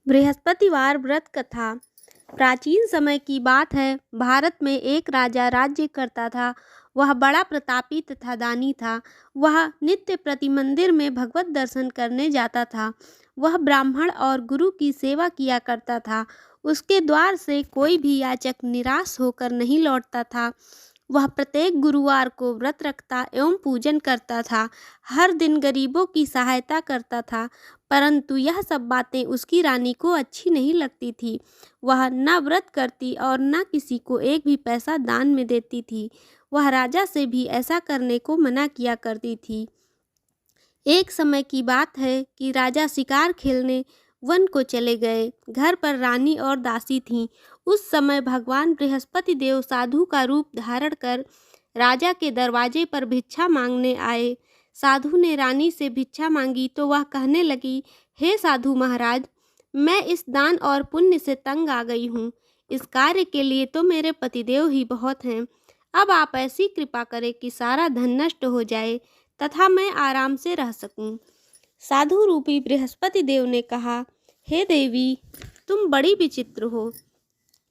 बृहस्पतिवार व्रत कथा। प्राचीन समय की बात है। भारत में एक राजा राज्य करता था। वह बड़ा प्रतापी तथा दानी था। वह नित्य प्रति मंदिर में भगवत दर्शन करने जाता था। वह ब्राह्मण और गुरु की सेवा किया करता था। उसके द्वार से कोई भी याचक निराश होकर नहीं लौटता था। वह प्रत्येक गुरुवार को व्रत रखता एवं पूजन करता था। हर दिन गरीबों की सहायता करता था। परंतु यह सब बातें उसकी रानी को अच्छी नहीं लगती थी। वह न व्रत करती और न किसी को एक भी पैसा दान में देती थी। वह राजा से भी ऐसा करने को मना किया करती थी। एक समय की बात है कि राजा शिकार खेलने वन को चले गए। घर पर रानी और दासी थीं। उस समय भगवान बृहस्पति देव साधु का रूप धारण कर राजा के दरवाजे पर भिक्षा मांगने आए। साधु ने रानी से भिक्षा मांगी तो वह कहने लगी, हे साधु महाराज, मैं इस दान और पुण्य से तंग आ गई हूँ। इस कार्य के लिए तो मेरे पतिदेव ही बहुत हैं। अब आप ऐसी कृपा करें कि सारा धन नष्ट हो जाए तथा मैं आराम से रह सकूं। साधु रूपी बृहस्पति देव ने कहा, हे देवी, तुम बड़ी विचित्र हो।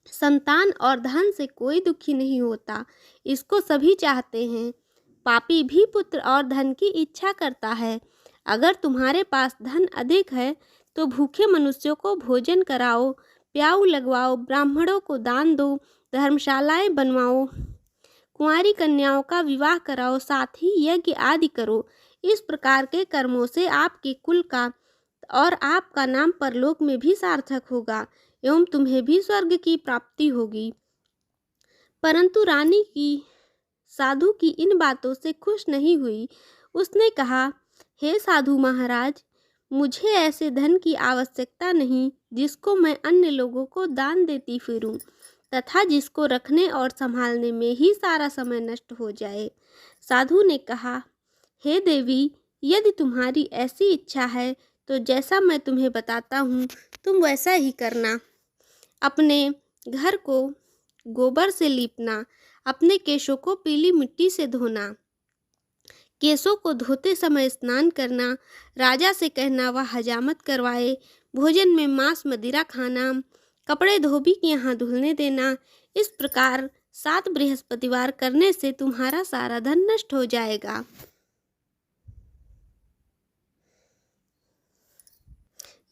संतान और धन से कोई दुखी नहीं होता, इसको सभी चाहते हैं। पापी भी पुत्र और धन की इच्छा करता है। अगर तुम्हारे पास धन अधिक है तो भूखे मनुष्यों को भोजन कराओ, प्याऊ लगवाओ, ब्राह्मणों को दान दो, धर्मशालाएं बनवाओ, कुंवारी कन्याओं का विवाह कराओ, साथ ही यज्ञ आदि करो। इस प्रकार के कर्मों से आपके कुल का और आपका नाम परलोक में भी सार्थक होगा एवं तुम्हें भी स्वर्ग की प्राप्ति होगी। परंतु रानी की साधु की इन बातों से खुश नहीं हुई। उसने कहा, हे साधु महाराज, मुझे ऐसे धन की आवश्यकता नहीं जिसको मैं अन्य लोगों को दान देती फिरूं तथा जिसको रखने और संभालने में ही सारा समय नष्ट हो जाए। साधु ने कहा, हे देवी, यदि तुम्हारी ऐसी इच्छा है तो जैसा मैं तुम्हें बताता हूँ तुम वैसा ही करना। अपने घर को गोबर से लीपना, अपने केशों को पीली मिट्टी से धोना, केशों को धोते समय स्नान करना, राजा से कहना वह हजामत करवाए, भोजन में मांस मदिरा खाना, कपड़े धोबी के यहाँ धुलने देना। इस प्रकार 7 बृहस्पतिवार करने से तुम्हारा सारा धन नष्ट हो जाएगा।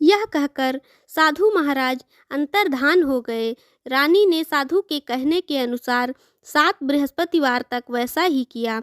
यह कहकर साधु महाराज अंतर्धान हो गए। रानी ने साधु के कहने के अनुसार 7 बृहस्पतिवार तक वैसा ही किया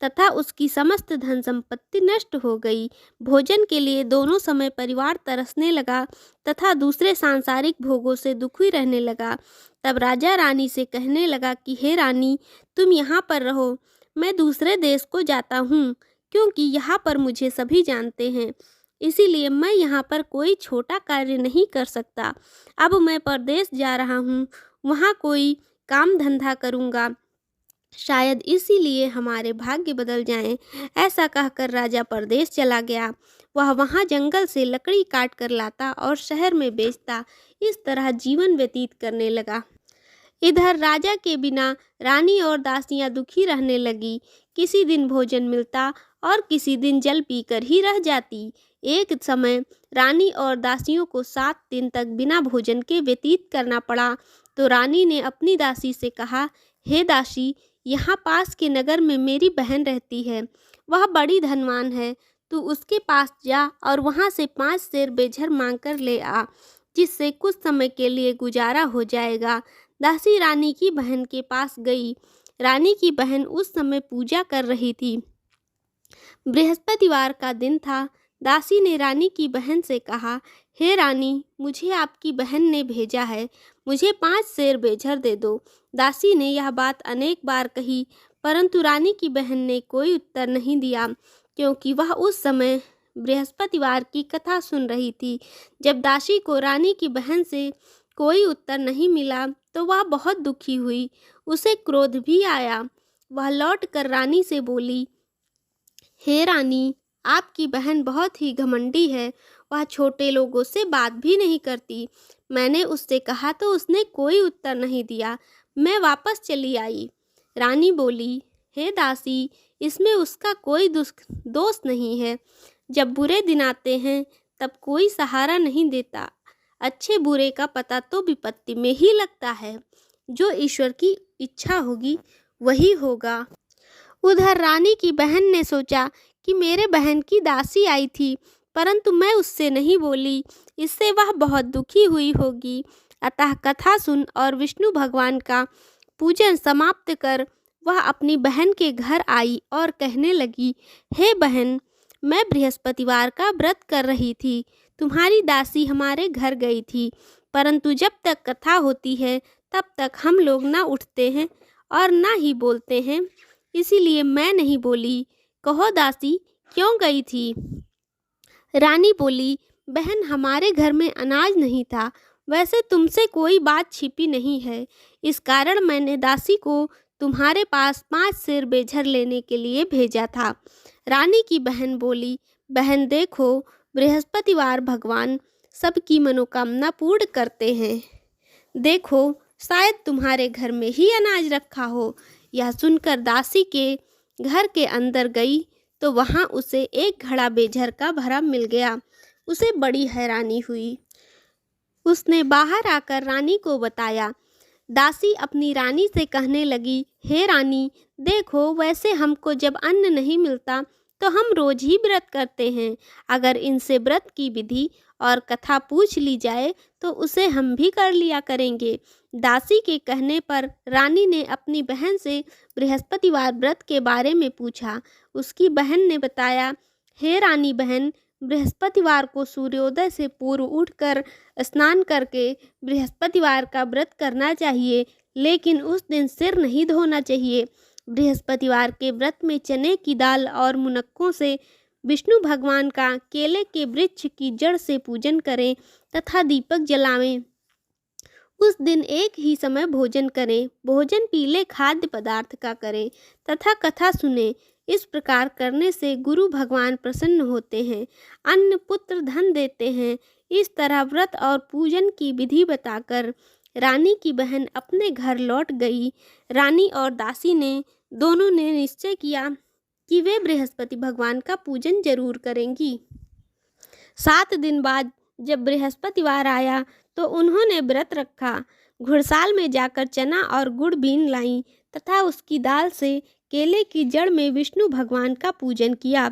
तथा उसकी समस्त धन संपत्ति नष्ट हो गई। भोजन के लिए दोनों समय परिवार तरसने लगा तथा दूसरे सांसारिक भोगों से दुखी रहने लगा। तब राजा रानी से कहने लगा कि हे रानी, तुम यहाँ पर रहो, मैं दूसरे देश को जाता हूँ, क्योंकि यहाँ पर मुझे सभी जानते हैं, इसीलिए मैं यहाँ पर कोई छोटा कार्य नहीं कर सकता। अब मैं परदेश जा रहा हूँ, वहाँ कोई काम धंधा करूँगा, शायद इसीलिए हमारे भाग्य बदल जाएं। ऐसा कहकर राजा परदेश चला गया। वह वहाँ जंगल से लकड़ी काट कर लाता और शहर में बेचता। इस तरह जीवन व्यतीत करने लगा। इधर राजा के बिना रानी और दासियां दुखी रहने लगी। किसी दिन भोजन मिलता और किसी दिन जल पीकर ही रह जाती। एक समय रानी और दासियों को 7 दिन तक बिना भोजन के व्यतीत करना पड़ा। तो रानी ने अपनी दासी से कहा, हे दासी, यहाँ पास के नगर में मेरी बहन रहती है, वह बड़ी धनवान है। तू उसके पास जा और वहाँ से 5 सेर बेझर मांग कर ले आ, जिससे कुछ समय के लिए गुजारा हो जाएगा। दासी रानी की बहन के पास गई। रानी की बहन उस समय पूजा कर रही थी। बृहस्पतिवार का दिन था। दासी ने रानी की बहन से कहा, हे रानी, मुझे आपकी बहन ने भेजा है, मुझे 5 सेर बेझर दे दो। दासी ने यह बात अनेक बार कही, परंतु रानी की बहन ने कोई उत्तर नहीं दिया, क्योंकि वह उस समय बृहस्पतिवार की कथा सुन रही थी। जब दासी को रानी की बहन से कोई उत्तर नहीं मिला तो वह बहुत दुखी हुई। उसे क्रोध भी आया। वह लौटकर रानी से बोली, हे रानी, आपकी बहन बहुत ही घमंडी है। वह छोटे लोगों से बात भी नहीं करती। मैंने उससे कहा तो उसने कोई उत्तर नहीं दिया। मैं वापस चली आई। रानी बोली, हे दासी, इसमें उसका कोई दोष नहीं है। जब बुरे दिन आते हैं तब कोई सहारा नहीं देता। अच्छे बुरे का पता तो विपत्ति में ही लगता है। जो ईश्वर की इच्छा होगी वही होगा। उधर रानी की बहन ने सोचा कि मेरे बहन की दासी आई थी, परंतु मैं उससे नहीं बोली, इससे वह बहुत दुखी हुई होगी। अतः कथा सुन और विष्णु भगवान का पूजन समाप्त कर वह अपनी बहन के घर आई और कहने लगी, हे बहन, मैं बृहस्पतिवार का व्रत कर रही थी। तुम्हारी दासी हमारे घर गई थी, परंतु जब तक कथा होती है तब तक हम लोग ना उठते हैं और ना ही बोलते हैं, इसीलिए मैं नहीं बोली। कहो दासी, क्यों गई थी? रानी बोली, बहन, हमारे घर में अनाज नहीं था। वैसे तुमसे कोई बात छिपी नहीं है, इस कारण मैंने दासी को तुम्हारे पास 5 सेर बेझर लेने के लिए भेजा था। रानी की बहन बोली, बहन देखो, बृहस्पतिवार भगवान सबकी मनोकामना पूर्ण करते हैं। देखो, शायद तुम्हारे घर में ही अनाज रखा हो। यह सुनकर दासी के घर के अंदर गई तो वहाँ उसे एक घड़ा बेझर का भरा मिल गया। उसे बड़ी हैरानी हुई। उसने बाहर आकर रानी को बताया। दासी अपनी रानी से कहने लगी, हे रानी, देखो, वैसे हमको जब अन्न नहीं मिलता तो हम रोज ही व्रत करते हैं। अगर इनसे व्रत की विधि और कथा पूछ ली जाए तो उसे हम भी कर लिया करेंगे। दासी के कहने पर रानी ने अपनी बहन से बृहस्पतिवार व्रत के बारे में पूछा। उसकी बहन ने बताया, हे रानी बहन, बृहस्पतिवार को सूर्योदय से पूर्व उठकर स्नान करके बृहस्पतिवार का व्रत करना चाहिए, लेकिन उस दिन सिर नहीं धोना चाहिए। बृहस्पतिवार के व्रत में चने की दाल और मुनक्कों से विष्णु भगवान का केले के वृक्ष की जड़ से पूजन करें तथा दीपक जलावें। उस दिन एक ही समय भोजन करें। भोजन पीले खाद्य पदार्थ का करें तथा कथा सुने। इस प्रकार करने से गुरु भगवान प्रसन्न होते हैं, अन्न पुत्र धन देते हैं। इस तरह व्रत और पूजन की विधि बताकर रानी की बहन अपने घर लौट गई। रानी और दासी ने दोनों ने निश्चय किया कि वे बृहस्पति भगवान का पूजन जरूर करेंगी। 7 दिन बाद जब बृहस्पतिवार आया तो उन्होंने व्रत रखा। घुड़साल में जाकर चना और गुड़ बीन लाई तथा उसकी दाल से केले की जड़ में विष्णु भगवान का पूजन किया।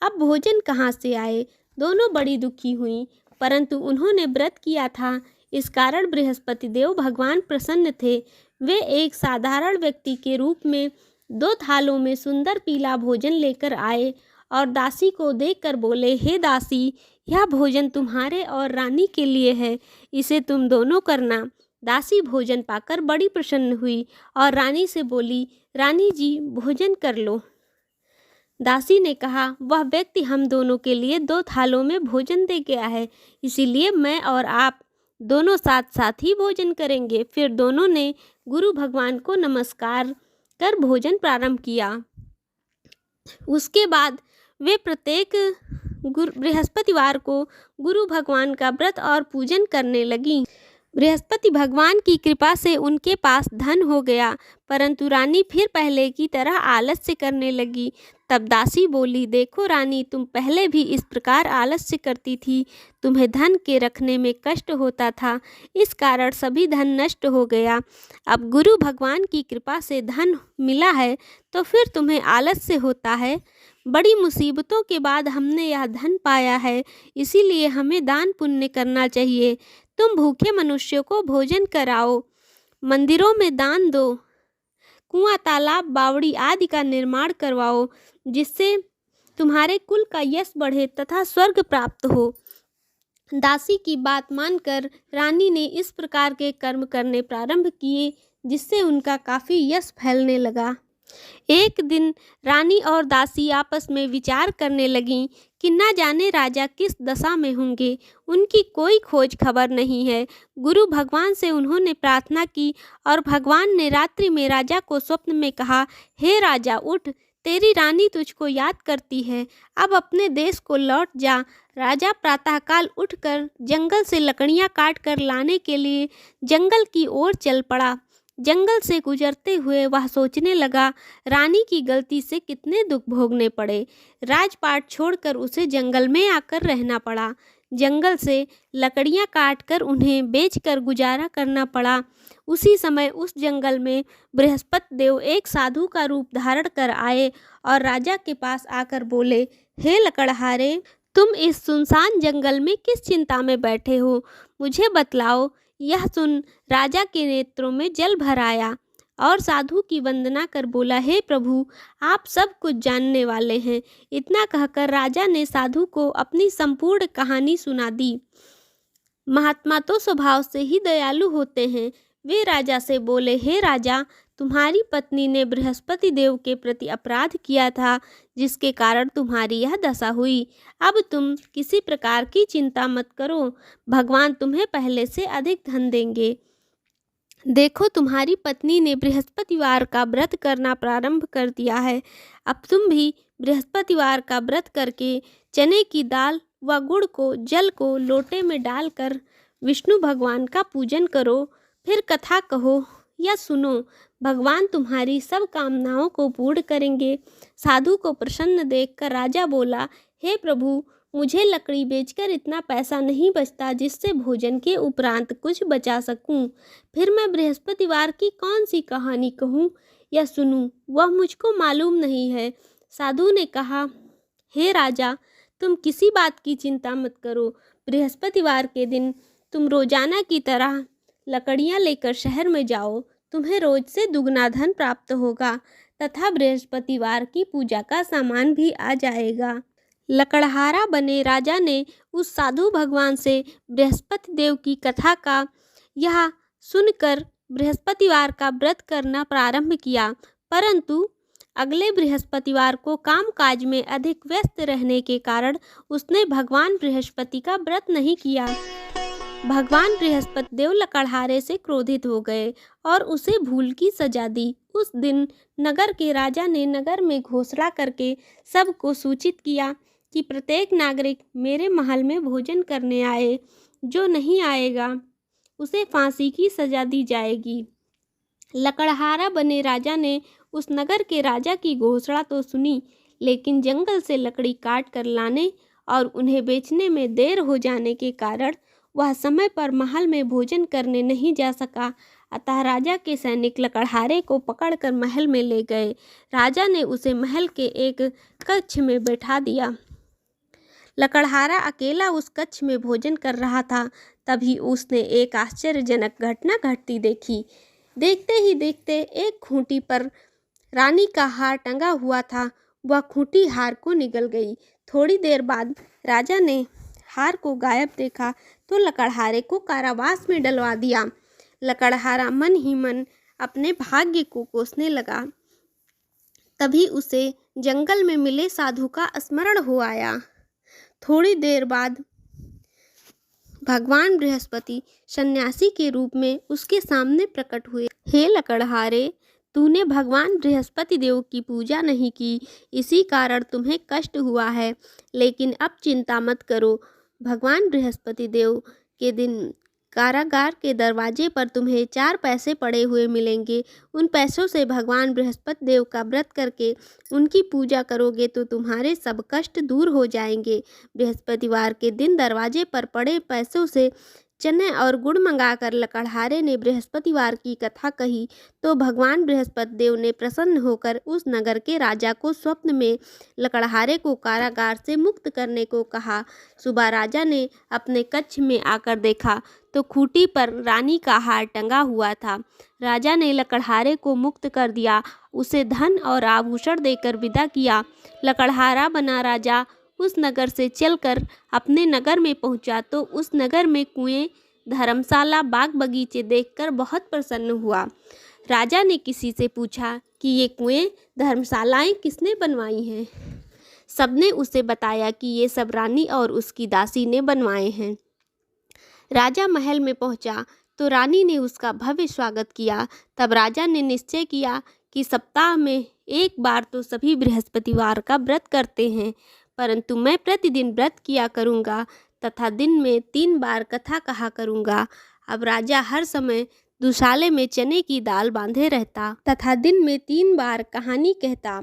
अब भोजन कहाँ से आए? दोनों बड़ी दुखी हुईं, परंतु उन्होंने व्रत किया था, इस कारण बृहस्पति देव भगवान प्रसन्न थे। वे एक साधारण व्यक्ति के रूप में 2 थालों में सुंदर पीला भोजन लेकर आए और दासी को देखकर बोले, हे दासी, यह भोजन तुम्हारे और रानी के लिए है, इसे तुम दोनों करना। दासी भोजन पाकर बड़ी प्रसन्न हुई और रानी से बोली, रानी जी, भोजन कर लो। दासी ने कहा, वह व्यक्ति हम दोनों के लिए 2 थालों में भोजन दे गया है, इसीलिए मैं और आप दोनों साथ साथ ही भोजन करेंगे। फिर दोनों ने गुरु भगवान को नमस्कार कर भोजन प्रारंभ किया। उसके बाद वे प्रत्येक बृहस्पतिवार को गुरु भगवान का व्रत और पूजन करने लगीं। बृहस्पति भगवान की कृपा से उनके पास धन हो गया, परंतु रानी फिर पहले की तरह आलस्य करने लगी। तब दासी बोली, देखो रानी, तुम पहले भी इस प्रकार आलस्य करती थी। तुम्हें धन के रखने में कष्ट होता था, इस कारण सभी धन नष्ट हो गया। अब गुरु भगवान की कृपा से धन मिला है तो फिर तुम्हें आलस्य होता है। बड़ी मुसीबतों के बाद हमने यह धन पाया है, इसीलिए हमें दान पुण्य करना चाहिए। तुम भूखे मनुष्यों को भोजन कराओ, मंदिरों में दान दो, कुआं, तालाब, बावड़ी आदि का निर्माण करवाओ, जिससे तुम्हारे कुल का यश बढ़े तथा स्वर्ग प्राप्त हो। दासी की बात मानकर रानी ने इस प्रकार के कर्म करने प्रारंभ किए, जिससे उनका काफ़ी यश फैलने लगा। एक दिन रानी और दासी आपस में विचार करने लगीं कि न जाने राजा किस दशा में होंगे, उनकी कोई खोज खबर नहीं है। गुरु भगवान से उन्होंने प्रार्थना की और भगवान ने रात्रि में राजा को स्वप्न में कहा, हे राजा, उठ, तेरी रानी तुझको याद करती है, अब अपने देश को लौट जा। राजा प्रातःकाल उठकर जंगल से लकड़ियां काट कर लाने के लिए जंगल की ओर चल पड़ा। जंगल से गुजरते हुए वह सोचने लगा, रानी की गलती से कितने दुख भोगने पड़े। राजपाट छोड़कर उसे जंगल में आकर रहना पड़ा। जंगल से लकड़ियां काटकर उन्हें बेचकर गुजारा करना पड़ा। उसी समय उस जंगल में बृहस्पति देव एक साधु का रूप धारण कर आए और राजा के पास आकर बोले, हे लकड़हारे, तुम इस सुनसान जंगल में किस चिंता में बैठे हो, मुझे बतलाओ। यह सुन राजा के नेत्रों में जल भर आया और साधु की वंदना कर बोला, हे प्रभु, आप सब कुछ जानने वाले हैं। इतना कहकर राजा ने साधु को अपनी संपूर्ण कहानी सुना दी। महात्मा तो स्वभाव से ही दयालु होते हैं। वे राजा से बोले, हे राजा, तुम्हारी पत्नी ने बृहस्पति देव के प्रति अपराध किया था, जिसके कारण तुम्हारी यह दशा हुई। अब तुम किसी प्रकार की चिंता मत करो, भगवान तुम्हें पहले से अधिक धन देंगे। देखो, तुम्हारी पत्नी ने बृहस्पतिवार का व्रत करना प्रारंभ कर दिया है। अब तुम भी बृहस्पतिवार का व्रत करके चने की दाल व गुड़ को जल को लोटे में डालकर विष्णु भगवान का पूजन करो। फिर कथा कहो या सुनो, भगवान तुम्हारी सब कामनाओं को पूर्ण करेंगे। साधु को प्रसन्न देखकर राजा बोला, हे प्रभु, मुझे लकड़ी बेचकर इतना पैसा नहीं बचता जिससे भोजन के उपरांत कुछ बचा सकूं। फिर मैं बृहस्पतिवार की कौन सी कहानी कहूं या सुनूं, वह मुझको मालूम नहीं है। साधु ने कहा, हे राजा, तुम किसी बात की चिंता मत करो। बृहस्पतिवार के दिन तुम रोजाना की तरह लकड़ियां लेकर शहर में जाओ। तुम्हें रोज से दुगना धन प्राप्त होगा तथा बृहस्पतिवार की पूजा का सामान भी आ जाएगा। लकड़हारा बने राजा ने उस साधु भगवान से बृहस्पति देव की कथा का यह सुनकर बृहस्पतिवार का व्रत करना प्रारंभ किया, परंतु अगले बृहस्पतिवार को कामकाज में अधिक व्यस्त रहने के कारण उसने भगवान बृहस्पति का व्रत नहीं किया। भगवान बृहस्पति देव लकड़हारे से क्रोधित हो गए और उसे भूल की सजा दी। उस दिन नगर के राजा ने नगर में घोषणा करके सबको सूचित किया कि प्रत्येक नागरिक मेरे महल में भोजन करने आए। जो नहीं आएगा उसे फांसी की सजा दी जाएगी। लकड़हारा बने राजा ने उस नगर के राजा की घोषणा तो सुनी, लेकिन जंगल से लकड़ी काट कर लाने और उन्हें बेचने में देर हो जाने के कारण वह समय पर महल में भोजन करने नहीं जा सका। अतः राजा के सैनिक लकड़हारे को पकड़कर महल में ले गए। राजा ने उसे महल के एक कक्ष में बैठा दिया। लकड़हारा अकेला उस कक्ष में भोजन कर रहा था। तभी उसने एक आश्चर्यजनक घटना घटती देखी। देखते ही देखते एक खूंटी पर रानी का हार टंगा हुआ था। वह खूंटी हार को निगल गई। थोड़ी देर बाद राजा ने हार को गायब देखा तो लकड़हारे को कारावास में डलवा दिया। लकड़हारा मन ही मन अपने भाग्य को कोसने लगा। तभी उसे जंगल में मिले साधु का स्मरण हो आया। थोड़ी देर बाद भगवान बृहस्पति सन्यासी के रूप में उसके सामने प्रकट हुए। हे लकड़हारे, तूने भगवान बृहस्पति देव की पूजा नहीं की, इसी कारण तुम्हें कष्ट हुआ है। लेकिन अब चिंता मत करो। भगवान बृहस्पति देव के दिन कारागार के दरवाजे पर तुम्हें 4 पैसे पड़े हुए मिलेंगे। उन पैसों से भगवान बृहस्पति देव का व्रत करके उनकी पूजा करोगे तो तुम्हारे सब कष्ट दूर हो जाएंगे। बृहस्पतिवार के दिन दरवाजे पर पड़े पैसों से चने और गुड़ मंगाकर लकड़हारे ने बृहस्पतिवार की कथा कही तो भगवान बृहस्पति देव ने प्रसन्न होकर उस नगर के राजा को स्वप्न में लकड़हारे को कारागार से मुक्त करने को कहा। सुबह राजा ने अपने कक्ष में आकर देखा तो खूंटी पर रानी का हार टंगा हुआ था। राजा ने लकड़हारे को मुक्त कर दिया, उसे धन और आभूषण देकर विदा किया। लकड़हारा बना राजा उस नगर से चलकर अपने नगर में पहुंचा तो उस नगर में कुएं, धर्मशाला, बाग बगीचे देखकर बहुत प्रसन्न हुआ। राजा ने किसी से पूछा कि ये कुएं, धर्मशालाएं किसने बनवाई हैं। सबने उसे बताया कि ये सब रानी और उसकी दासी ने बनवाए हैं। राजा महल में पहुंचा तो रानी ने उसका भव्य स्वागत किया। तब राजा ने निश्चय किया कि सप्ताह में एक बार तो सभी बृहस्पतिवार का व्रत करते हैं, परंतु मैं प्रतिदिन व्रत किया करूँगा तथा दिन में 3 बार कथा कहा करूँगा। अब राजा हर समय दुशाले में चने की दाल बांधे रहता तथा दिन में 3 बार कहानी कहता।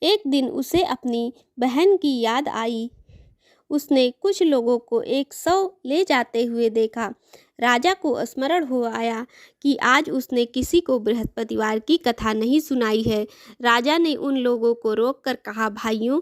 एक दिन उसे अपनी बहन की याद आई। उसने कुछ लोगों को एक शव ले जाते हुए देखा। राजा को स्मरण हो आया कि आज उसने किसी को बृहस्पतिवार की कथा नहीं सुनाई है। राजा ने उन लोगों को रोककर कहा, भाइयों,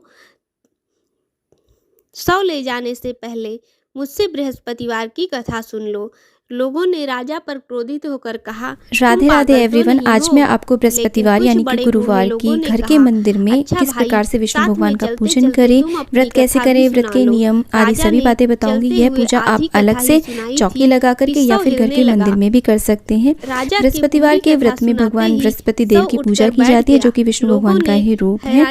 शव ले जाने से पहले मुझसे बृहस्पतिवार की कथा सुन लो। लोगों ने राजा पर क्रोधित होकर कहा, राधे राधे एवरीवन। आज मैं आपको बृहस्पतिवार यानी कि गुरुवार की घर के मंदिर में किस प्रकार से विष्णु भगवान का पूजन करें, व्रत कैसे करें, व्रत के नियम आदि सभी बातें बताऊंगी। यह पूजा आप अलग से चौकी लगा करके या फिर घर के मंदिर में भी कर सकते हैं। बृहस्पतिवार के व्रत में भगवान बृहस्पति देव की पूजा की जाती है, जो कि विष्णु भगवान का ही रूप है।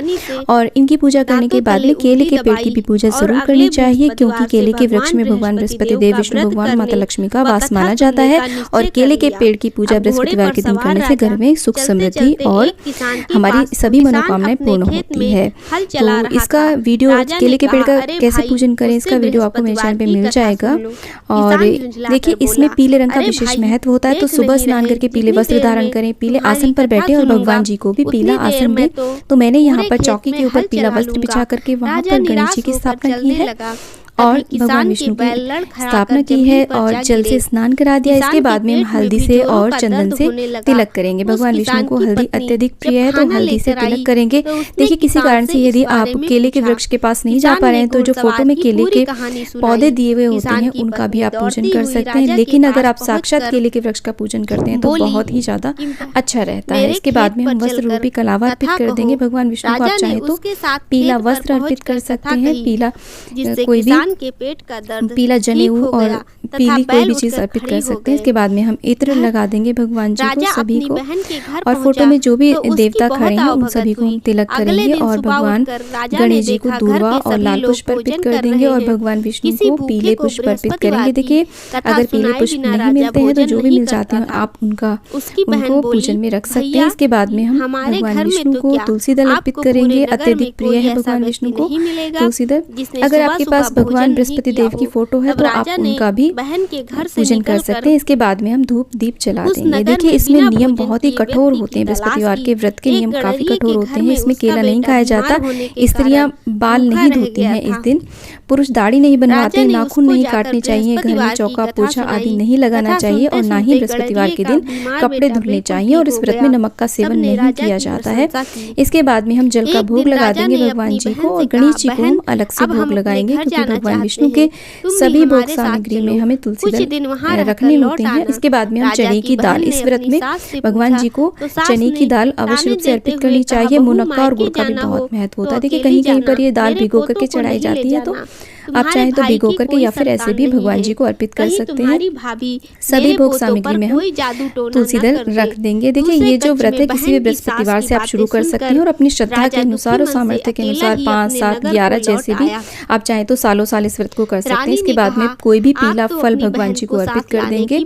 और इनकी पूजा करने के बाद में केले के पेड़ की भी पूजा जरूर करनी चाहिए, क्योंकि केले के वृक्ष में भगवान बृहस्पति देव विष्णु भगवान माता लक्ष्मी का वास माना जाता है। और केले के पेड़ की पूजा बृहस्पतिवार के दिन करने से घर में सुख समृद्धि और हमारी सभी मनोकामनाएं पूर्ण होती है। तो इसका वीडियो, केले के पेड़ का कैसे पूजन करें, इसका वीडियो आपको मेरे चैनल पे मिल जाएगा। और देखिए, इसमें पीले रंग का विशेष महत्व होता है। तो सुबह स्नान करके पीले वस्त्र धारण करें, पीले आसन पर बैठे और भगवान जी को भी पीला आसन दें। तो मैंने यहाँ पर चौकी के ऊपर पीला वस्त्र बिछा करके वहाँ पर गणेश जी की स्थापना की है और भगवान विष्णु की स्थापना की है और जल से स्नान करा दिया। इसके बाद में हम हल्दी से और चंदन से तिलक करेंगे। भगवान विष्णु को हल्दी अत्यधिक प्रिय है, तो हल्दी से तिलक करेंगे। देखिए, किसी कारण से यदि आप केले के वृक्ष के पास नहीं जा पा रहे हैं, तो जो फोटो में केले के पौधे दिए हुए होते हैं उनका भी आप पूजन कर सकते हैं। लेकिन अगर आप साक्षात केले के वृक्ष का पूजन करते हैं तो बहुत ही ज्यादा अच्छा रहता है। इसके बाद में हम वस्त्र रूपी कलावा अर्पित कर देंगे भगवान विष्णु को। आप चाहे तो पीला वस्त्र अर्पित कर सकते हैं, पीला कोई भी के पेट का दर्द, पीला जनेऊ और पीली कोई भी चीज अर्पित कर सकते हैं। इसके बाद में हम इत्र लगा देंगे भगवान जी को, सभी को। और फोटो में जो भी देवता खड़े हैं उन सभी को हम तिलक करेंगे और भगवान गणेश जी को दूर्वा और लाल पुष्प अर्पित कर देंगे और भगवान विष्णु को पीले पुष्प अर्पित करेंगे। देखिए, अगर पीले पुष्प नहीं मिलते हैं तो जो भी मिल जाते हैं आप उनको पूजन में रख सकते हैं। इसके बाद में हम भगवान विष्णु को तुलसी दल अर्पित करेंगे। अत्यधिक प्रिय है भगवान विष्णु को तुलसी दल। अगर आपके पास भगवान बृहस्पति देव की फोटो है तो आप उनका भी पूजन कर सकते हैं। इसके बाद में हम धूप दीप जला देंगे। देखिए, इसमें नियम बहुत ही कठोर होते हैं। बृहस्पतिवार के व्रत के नियम काफी कठोर होते हैं। इसमें केला नहीं खाया जाता, स्त्रियां बाल नहीं धोती हैं इस दिन, पुरुष दाढ़ी नहीं बनवाते, नाखून नहीं काटने चाहिए, घर में चौका पोछा आदि नहीं लगाना चाहिए और ना ही बृहस्पतिवार के दिन कपड़े धुलने चाहिए। और इस व्रत में नमक का सेवन नहीं किया जाता है। इसके बाद में हम जल का भोग लगा देंगे भगवान जी को और गणेश जी को हम अलग से भोग लगाएंगे, क्योंकि भगवान विष्णु के सभी भोग सामग्री में हमें तुलसी दल रखने होते हैं। इसके बाद में हम चने की दाल, इस व्रत में भगवान जी को चने की दाल अवश्य रूप से अर्पित करनी चाहिए। मुनक्का और गुड़ का भी बहुत महत्व होता है। देखिए, कहीं कहीं पर ये दाल भिगो करके चढ़ाई जाती है, तो आप चाहें तो भिगो करके या फिर ऐसे भी भगवान जी को अर्पित कर सकते हैं। सभी भोग सामग्री में हम तुलसी दल रख देंगे। देखिए, ये जो व्रत है किसी भी बृहस्पतिवार से आप शुरू कर सकते हैं और अपनी श्रद्धा के अनुसार और सामर्थ्य के अनुसार 5, 7, 11 जैसे भी आप चाहें तो सालों साल इस व्रत को कर सकते हैं। इसके बाद में कोई भी पीला फल भगवान जी को अर्पित कर देंगे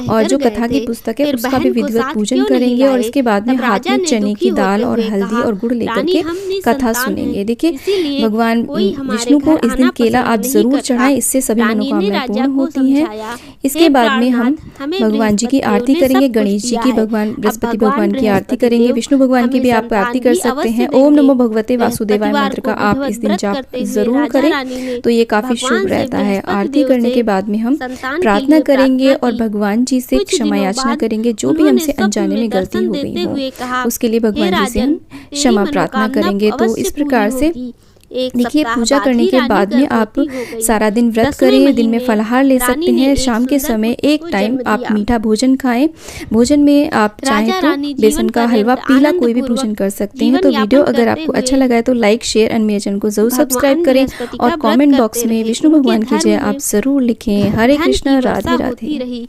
और जो कथा की पुस्तक है उसका भी विधिवत पूजन करेंगे। और इसके बाद में हाथ में चने की दाल और हल्दी और गुड़ लेकर के कथा सुनेंगे। देखिए, भगवान विष्णु को इस दिन केला आप जरूर चढ़ाएं, इससे सभी मनोकामनाएं पूर्ण होती हैं। इसके बाद में हम भगवान जी की आरती करेंगे, गणेश जी की, भगवान बृहस्पति भगवान की आरती करेंगे, विष्णु भगवान की भी आप आरती कर सकते हैं। ओम नमो भगवते वासुदेवाय मंत्र का आप इस दिन जाप जरूर करें, तो ये काफी शुभ रहता है। आरती करने के बाद में हम प्रार्थना करेंगे और भगवान जी से क्षमा याचना करेंगे। जो भी हमसे अनजाने में गलती हो गई हो उसके लिए भगवान जी से हम क्षमा प्रार्थना करेंगे। तो इस प्रकार से देखिए, पूजा करने के बाद में आप सारा दिन व्रत करें, दिन में फलाहार ले सकते हैं, शाम के समय एक टाइम आप मीठा भोजन खाएं। भोजन में आप चाहें तो बेसन का हलवा, पीला कोई भी भोजन कर सकते हैं। तो वीडियो अगर आपको अच्छा लगा है तो लाइक, शेयर और मेरे चैनल को जरूर सब्सक्राइब करें और कमेंट बॉक्स में विष्णु भगवान की जय आप जरूर लिखें। हरे कृष्ण, राधे राधे।